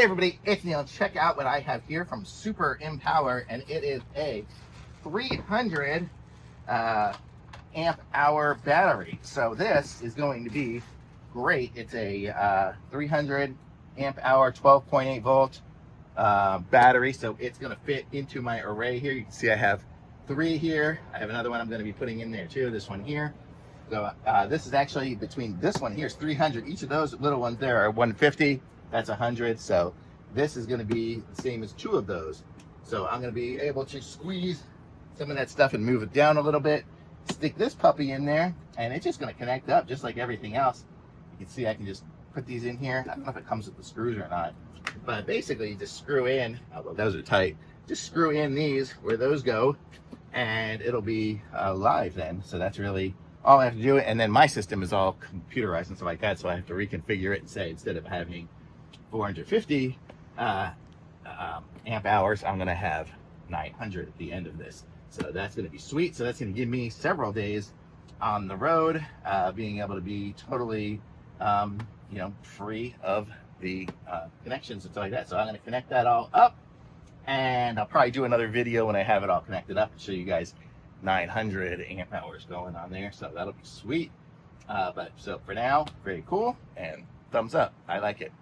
everybody, it's Neil. Check out what I have here from Super Empower, and it is a 300 amp hour battery. So this is going to be great. It's a 300 amp hour 12.8 volt battery, so it's going to fit into my array here. You can see I have 3 here. I have another one I'm going to be putting in there too, this one here. So this is actually, between this one here is 300. Each of those little ones there are 150. That's 100. So this is going to be the same as 2 of those. So I'm going to be able to squeeze some of that stuff and move it down a little bit. Stick this puppy in there, and it's just going to connect up just like everything else. You can see I can just put these in here. I don't know if it comes with the screws or not, but basically you just screw in, although those are tight, just screw in these where those go, and it'll be live then. So that's really all I have to do. And then my system is all computerized and stuff like that, so I have to reconfigure it and say, instead of having 450 amp hours, I'm going to have 900 at the end of this. So that's going to be sweet. So that's going to give me several days on the road, being able to be totally free of the connections and stuff like that. So I'm going to connect that all up, and I'll probably do another video when I have it all connected up and show you guys 900 amp hours going on there. So that'll be sweet. But so for now, very cool, and thumbs up. I like it.